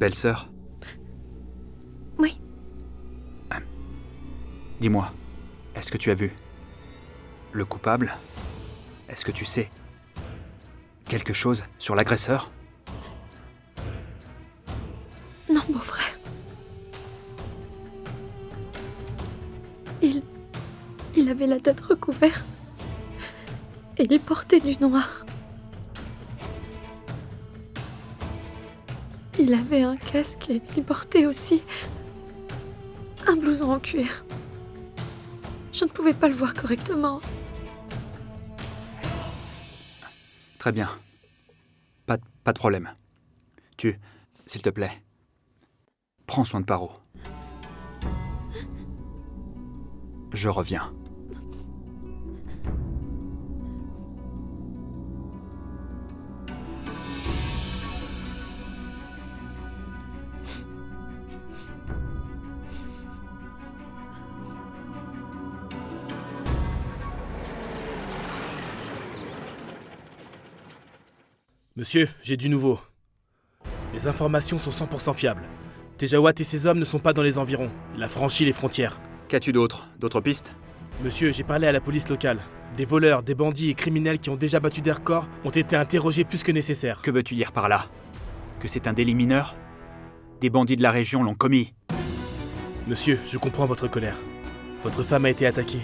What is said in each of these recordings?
belle-sœur? Oui. Dis-moi, est-ce que tu as vu le coupable? Est-ce que tu sais quelque chose sur l'agresseur? Non, beau-frère. Il avait la tête recouverte. Et il portait du noir. Il avait un casque et il portait aussi un blouson en cuir. Je ne pouvais pas le voir correctement. Très bien. Pas de problème. S'il te plaît, prends soin de Paro. Je reviens. Monsieur, j'ai du nouveau. Les informations sont 100% fiables. Tejawat et ses hommes ne sont pas dans les environs. Il a franchi les frontières. Qu'as-tu d'autre? D'autres pistes? Monsieur, j'ai parlé à la police locale. Des voleurs, des bandits et criminels qui ont déjà battu des records ont été interrogés plus que nécessaire. Que veux-tu dire par là? Que c'est un délit mineur? Des bandits de la région l'ont commis. Monsieur, je comprends votre colère. Votre femme a été attaquée.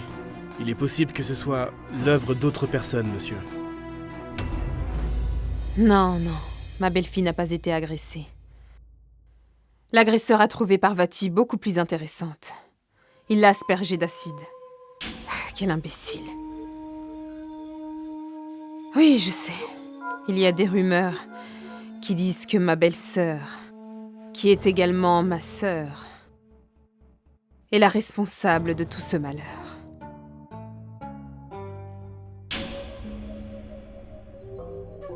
Il est possible que ce soit l'œuvre d'autres personnes, monsieur. Non, ma belle-fille n'a pas été agressée. L'agresseur a trouvé Parvati beaucoup plus intéressante. Il l'a aspergée d'acide. Quel imbécile. Oui, je sais. Il y a des rumeurs qui disent que ma belle-sœur, qui est également ma sœur, est la responsable de tout ce malheur.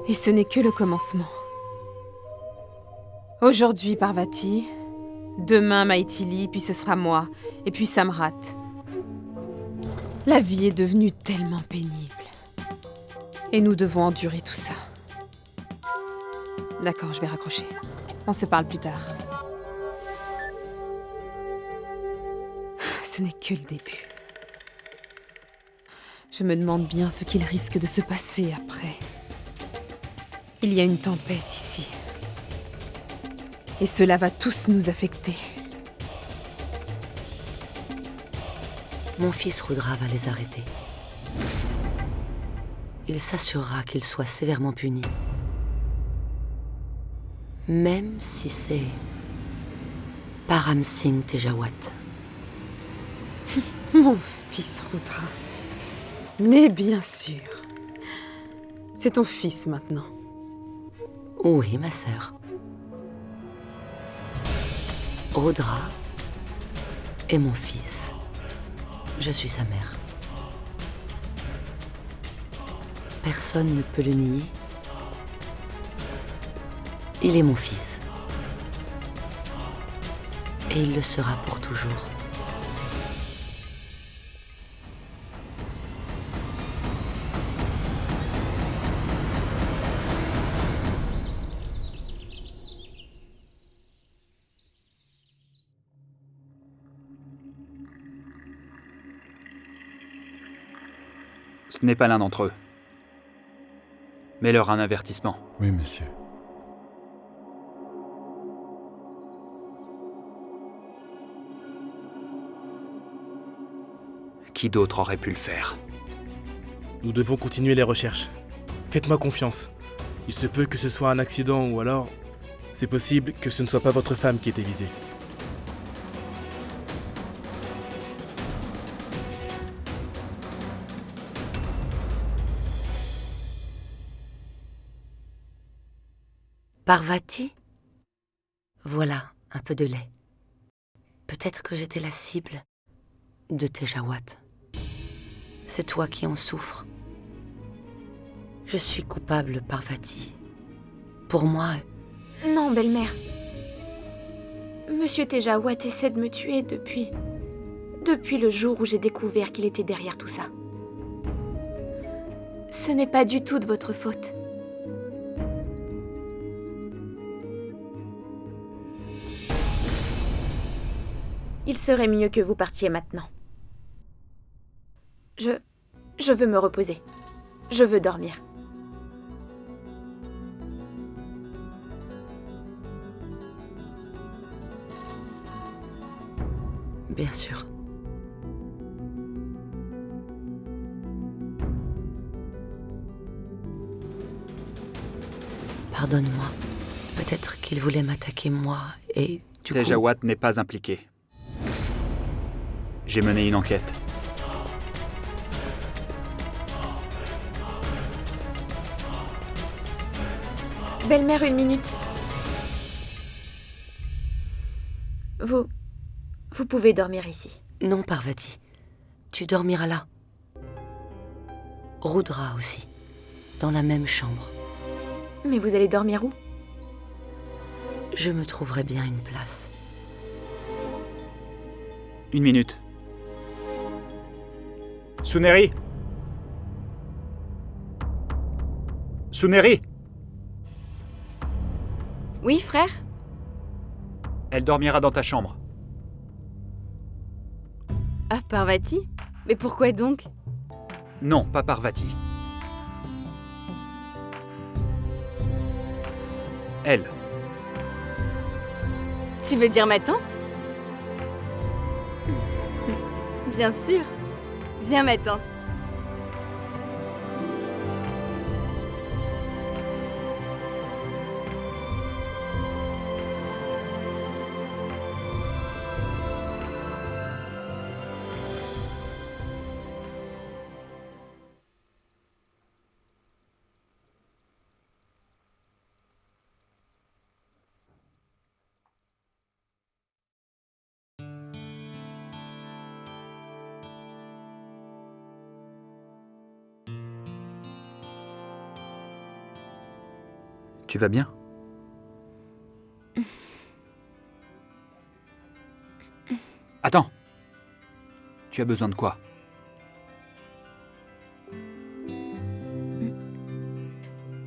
Et ce n'est que le commencement. Aujourd'hui, Parvati, demain, Maithili, puis ce sera moi, et puis Samrat. La vie est devenue tellement pénible. Et nous devons endurer tout ça. D'accord, je vais raccrocher. On se parle plus tard. Ce n'est que le début. Je me demande bien ce qu'il risque de se passer après. Il y a une tempête ici. Et cela va tous nous affecter. Mon fils Rudra va les arrêter. Il s'assurera qu'ils soient sévèrement punis. Même si c'est Param Singh Tejawat. Mon fils Rudra. Mais bien sûr. C'est ton fils maintenant. Oui, ma sœur. Rudra est mon fils. Je suis sa mère. Personne ne peut le nier. Il est mon fils. Et il le sera pour toujours. Ce n'est pas l'un d'entre eux. Mets-leur un avertissement. Oui, monsieur. Qui d'autre aurait pu le faire? Nous devons continuer les recherches. Faites-moi confiance. Il se peut que ce soit un accident ou alors... c'est possible que ce ne soit pas votre femme qui ait été visée. Parvati? Voilà, un peu de lait. Peut-être que j'étais la cible de Tejawat. C'est toi qui en souffres. Je suis coupable, Parvati. Pour moi... Non, belle-mère. Monsieur Tejawat essaie de me tuer depuis le jour où j'ai découvert qu'il était derrière tout ça. Ce n'est pas du tout de votre faute. Il serait mieux que vous partiez maintenant. Je veux me reposer. Je veux dormir. Bien sûr. Pardonne-moi. Peut-être qu'il voulait m'attaquer moi et du coup... Tejawat n'est pas impliqué. J'ai mené une enquête. Belle-mère, une minute. Vous pouvez dormir ici. Non, Parvati. Tu dormiras là. Rudra aussi. Dans la même chambre. Mais vous allez dormir où? Je me trouverai bien une place. Une minute. Suneri Suneri Oui, frère? Elle dormira dans ta chambre. Ah, Parvati? Mais pourquoi donc? Non, pas Parvati. Elle. Tu veux dire ma tante? Bien sûr. Viens, ma tante. Tu vas bien? Attends. Tu as besoin de quoi?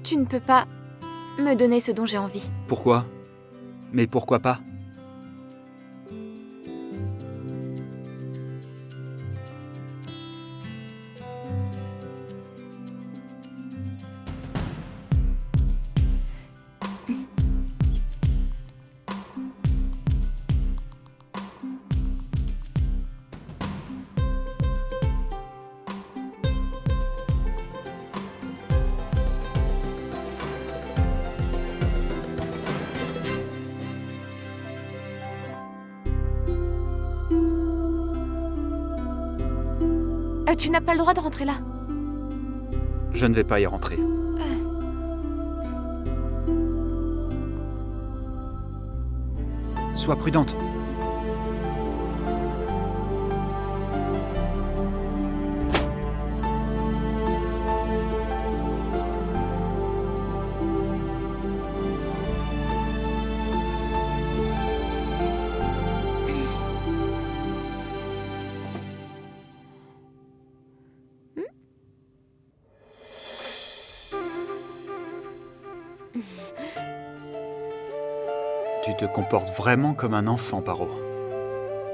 Tu ne peux pas me donner ce dont j'ai envie. Pourquoi? Mais pourquoi pas? Tu n'as pas le droit de rentrer là. Je ne vais pas y rentrer. Sois prudente. Tu te comportes vraiment comme un enfant, Paro.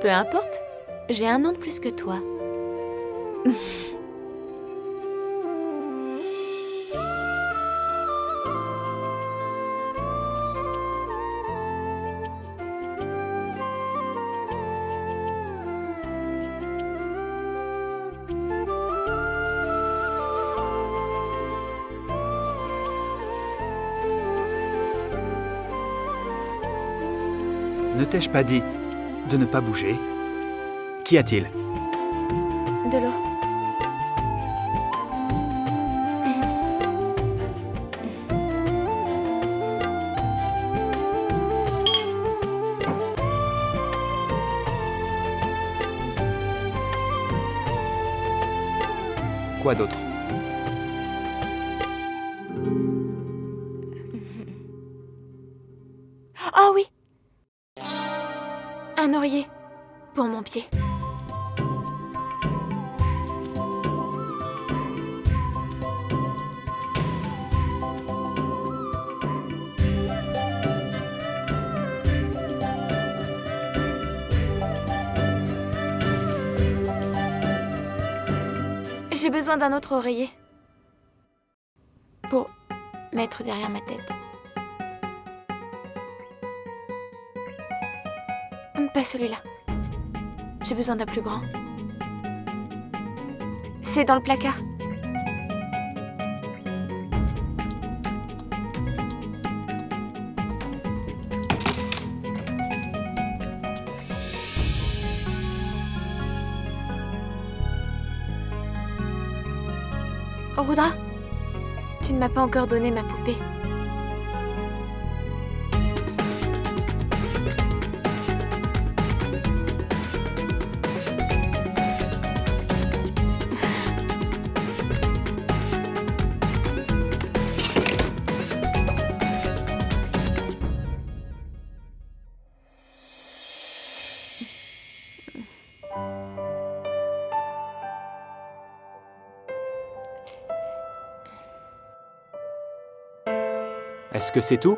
Peu importe. J'ai 1 an de plus que toi. Ne t'ai-je pas dit de ne pas bouger? Qu'y a-t-il? De l'eau. Quoi d'autre? Oh oui! Un oreiller pour mon pied. J'ai besoin d'un autre oreiller. Pour mettre derrière ma tête. Pas celui-là. J'ai besoin d'un plus grand. C'est dans le placard. Rudra, tu ne m'as pas encore donné ma poupée. Est-ce que c'est tout?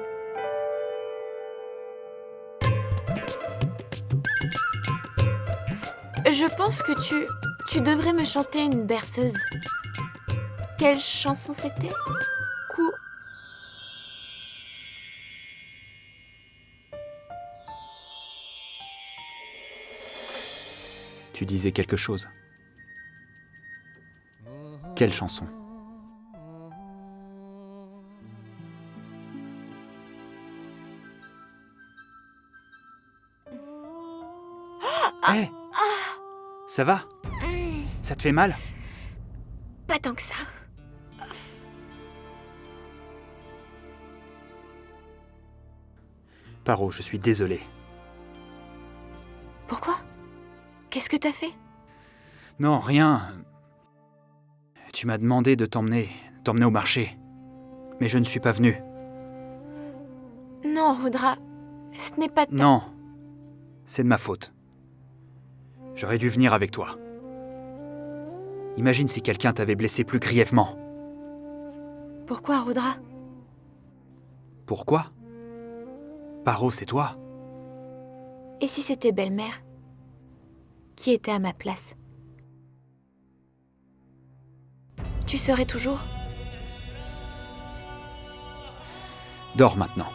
Je pense que tu devrais me chanter une berceuse. Quelle chanson c'était? Cou... Tu disais quelque chose. Quelle chanson? Hé! Ça va? Ça te fait mal? Pas tant que ça. Paro, je suis désolé. Pourquoi? Qu'est-ce que t'as fait? Non, rien. Tu m'as demandé de t'emmener au marché. Mais je ne suis pas venu. Non, Rudra, ce n'est pas ta... Non, c'est de ma faute. J'aurais dû venir avec toi. Imagine si quelqu'un t'avait blessé plus grièvement. Pourquoi, Rudra? Pourquoi? Paro, c'est toi. Et si c'était belle-mère qui était à ma place? Tu serais toujours? Dors maintenant.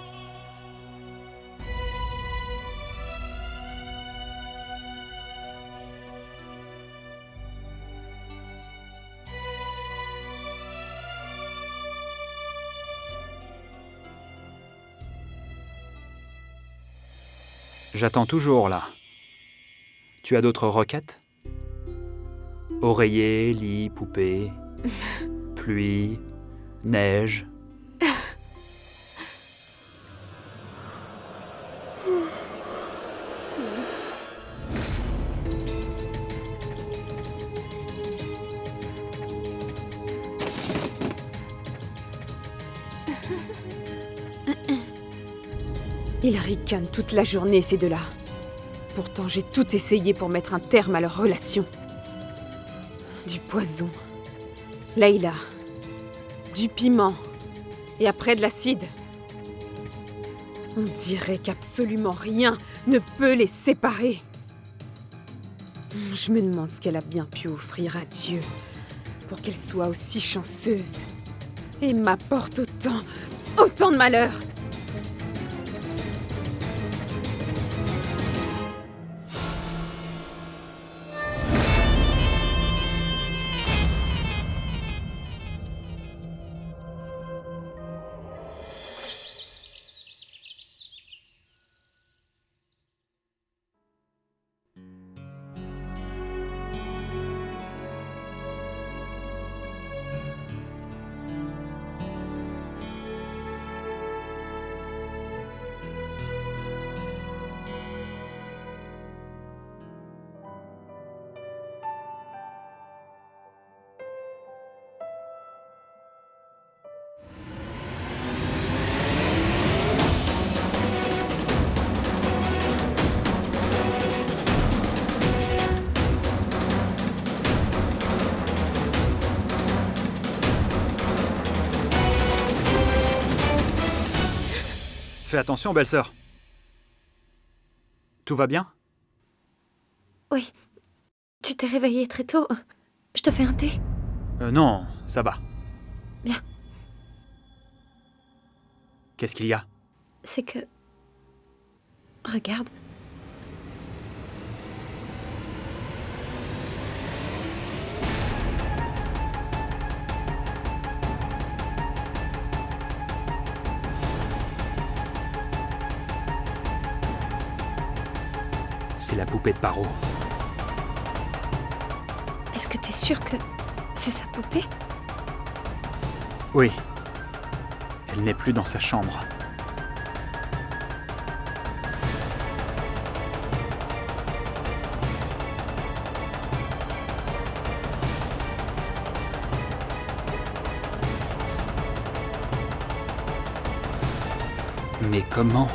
J'attends toujours, là. Tu as d'autres requêtes? Oreiller, lit, poupée, pluie, neige. Ils ricanent toute la journée, ces deux-là. Pourtant, j'ai tout essayé pour mettre un terme à leur relation. Du poison. Layla. Du piment. Et après de l'acide. On dirait qu'absolument rien ne peut les séparer. Je me demande ce qu'elle a bien pu offrir à Dieu pour qu'elle soit aussi chanceuse et m'apporte autant de malheur. Fais attention, belle-sœur. Tout va bien? Oui. Tu t'es réveillée très tôt. Je te fais un thé. Non, ça va. Bien. Qu'est-ce qu'il y a? C'est que... Regarde. C'est la poupée de Paro. Est-ce que t'es sûr que c'est sa poupée? Oui. Elle n'est plus dans sa chambre. Mais comment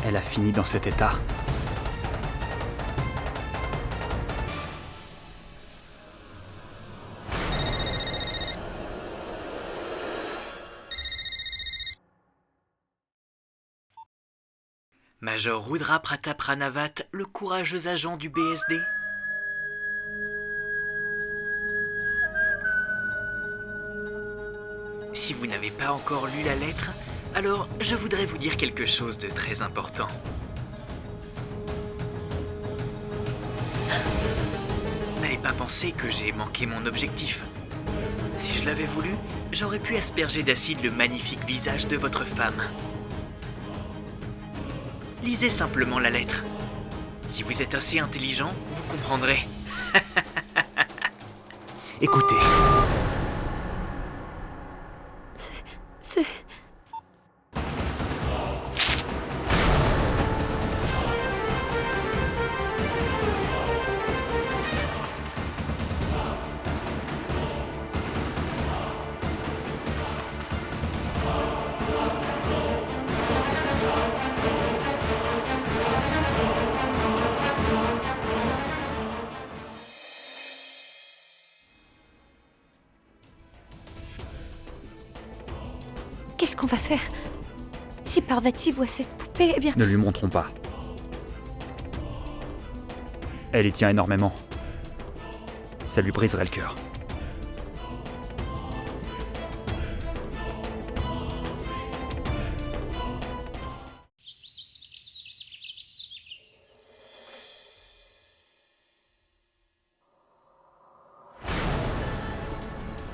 elle a fini dans cet état? Major Rudra Pratap Ranavat, le courageux agent du BSD. Si vous n'avez pas encore lu la lettre, alors je voudrais vous dire quelque chose de très important. N'allez pas penser que j'ai manqué mon objectif. Si je l'avais voulu, j'aurais pu asperger d'acide le magnifique visage de votre femme. Lisez simplement la lettre. Si vous êtes assez intelligent, vous comprendrez. Écoutez. C'est... Qu'est-ce qu'on va faire? Si Parvati voit cette poupée, eh bien... Ne lui montrons pas. Elle y tient énormément. Ça lui briserait le cœur.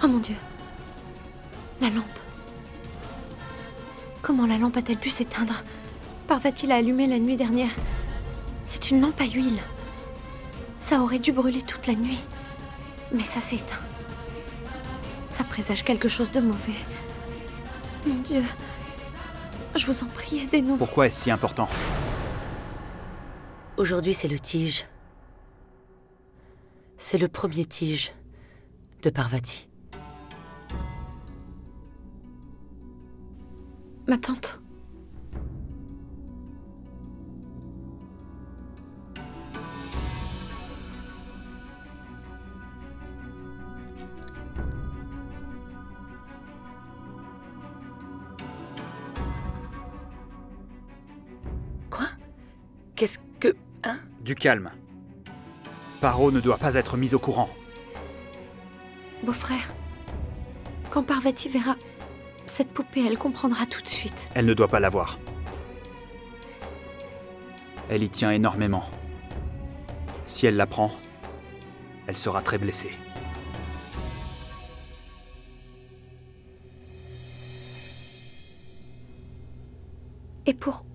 Oh mon Dieu. La lampe. Comment la lampe a-t-elle pu s'éteindre? Parvati l'a allumée la nuit dernière. C'est une lampe à huile. Ça aurait dû brûler toute la nuit. Mais ça s'est éteint. Ça présage quelque chose de mauvais. Mon Dieu. Je vous en prie, aidez-nous. Pourquoi est-ce si important? Aujourd'hui, c'est le tige. C'est le premier tige de Parvati. Ma tante. Quoi? Qu'est-ce que... Hein? Du calme. Paro ne doit pas être mis au courant. Beau-frère, quand Parvati verra cette poupée, elle comprendra tout de suite. Elle ne doit pas l'avoir. Elle y tient énormément. Si elle l'apprend, elle sera très blessée. Et pour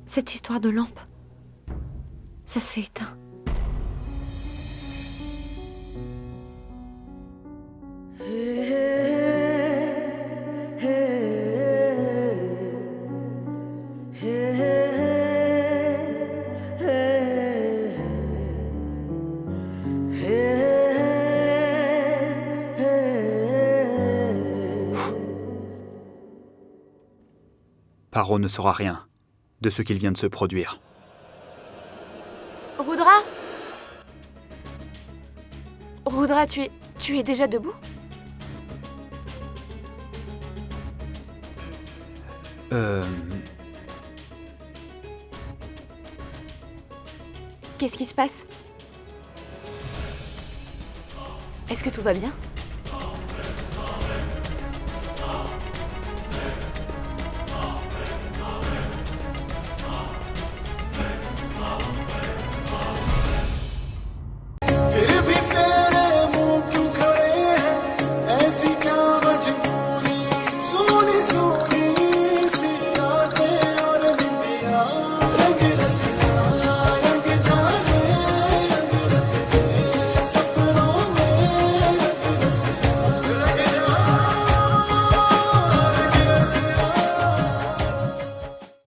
cette histoire de lampe, ça s'est éteint. Paro ne saura rien de ce qu'il vient de se produire. Rudra? Rudra, tu es déjà debout? Qu'est-ce qui se passe? Est-ce que tout va bien?